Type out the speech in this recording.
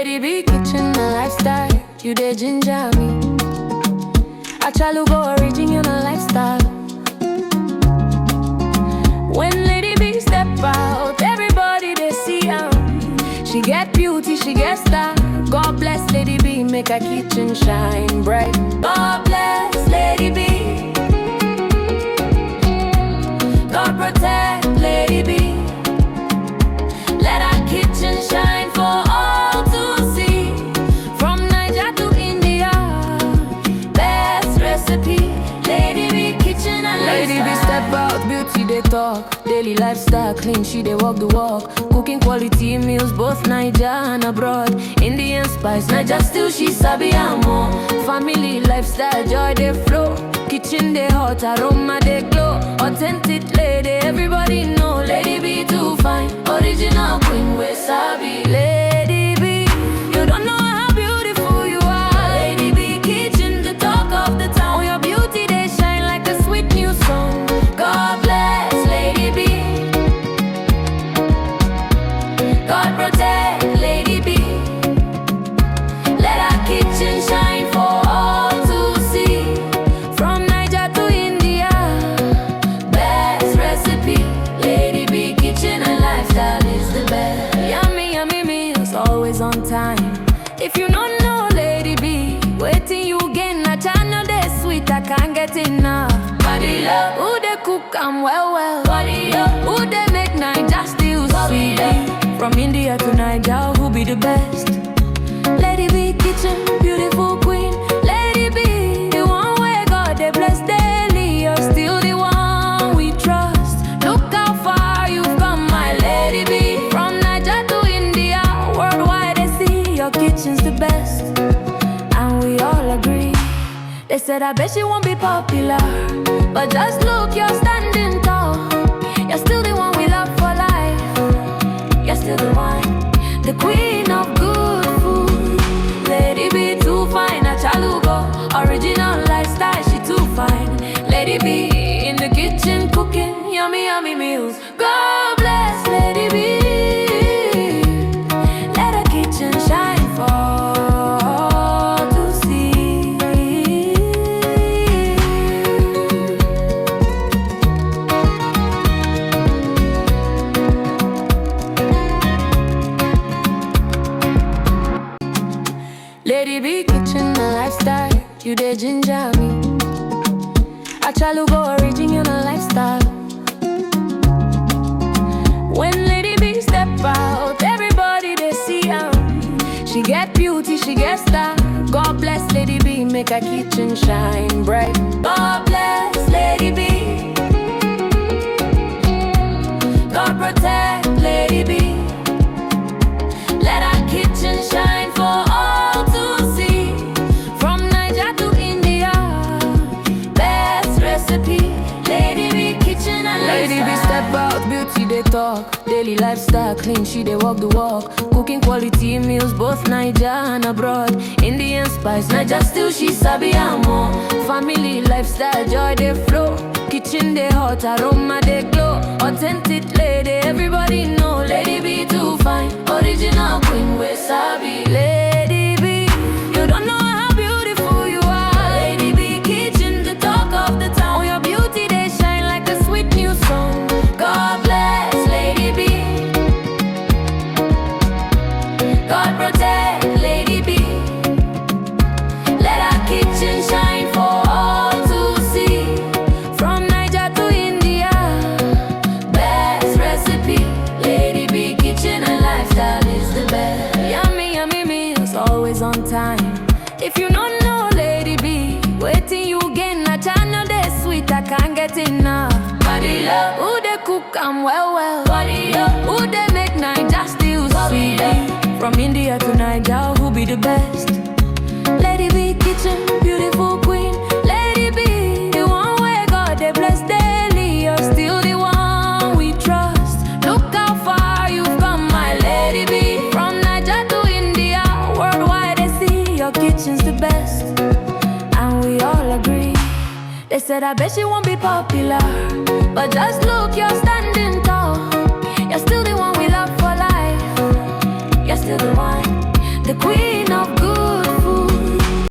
Lady B kitchen a lifestyle, you dey ginger me. I try to go original lifestyle. When Lady B step out, everybody they see her. She get beauty, she get style. God bless Lady B, make her kitchen shine bright. God bless Lady B. God protect Lady B. Let her kitchen shine for all to see. From Niger to India, best recipe. Lady B kitchen and Lady B step out, beauty they talk. Daily lifestyle clean, she they walk the walk. Cooking quality meals, both Niger and abroad. Indian spice, Niger still she sabi and more. Family lifestyle, joy they flow. Kitchen they hot, aroma they glow. Authentic lady, everybody know. Lady B too fine, original queen we sabi. Lady B, you don't know how beautiful you are. Lady B kitchen, the talk of the town. Your beauty they shine like a sweet new song. God bless Lady B. God protect Lady B. Let her kitchen shine for all to see. From Niger to India, best recipe. Lady B kitchen and lifestyle is the best. Yummy, yummy meals, always on time. If you don't know Lady B, waiting you gain a channel they sweet, I can't get enough. Body love, who they cook and well. Body up, who they make Niger still sweet. From India to Niger, who be the best? Lady B kitchen, beautiful queen. Lady B, the one where God they bless daily. You're still the one we trust. Look how far you've come, my Lady B. From Niger to India, worldwide they see your kitchen's the best. And we all agree. They said I bet she won't be popular, but just look, you're standing tall. You're still the one we love for life. You're still the one, the queen of good food. Lady B too fine, a chalugo. Original lifestyle, she too fine. Lady B in the kitchen cooking yummy, yummy meals. God bless Lady B. Let her kitchen shine for all to see. Lady B kitchen a lifestyle, you dey ginger me. I try to go original lifestyle. When Lady B step out, everybody they see her. She get beauty, she get style. God bless Lady B, make her kitchen shine bright. God bless Lady B. God protect Lady B. Let her kitchen shine for all to see. From Niger to India, best recipe. Lady B kitchen and Lady B step out, beauty they talk. Daily lifestyle clean, she they walk the walk. Cooking quality meals, both Niger and abroad. Indian spice, Niger still she sabi and more. Family lifestyle, joy they flow. Kitchen they hot, aroma they glow. Authentic lady, everybody know. Lady B too fine, original queen we sabi. Lady B, you don't know how beautiful you are. Lady B kitchen, the talk of the town. Your beauty they shine like a sweet new song. God bless Lady B. God protect Lady B. Let her kitchen shine for all to see. From Niger to India, best recipe. Lady B kitchen and lifestyle is the best. Yummy, yummy meals, always on time. If you don't know Lady B, waiting you gain a channel they sweet, I can't get enough. Body love, who they cook and well. Body up, who they make Niger still sweet. From India to Niger, who be the best? Lady B kitchen, beautiful queen. Lady B, the one where God they bless daily. You're still the one we trust. Look how far you've come, my Lady B. From Niger to India, worldwide they see your kitchen's the best. And we all agree. They said I bet she won't be popular, but just look, you're standing tall. You're still the one we love for life. You're still the one, the queen of good.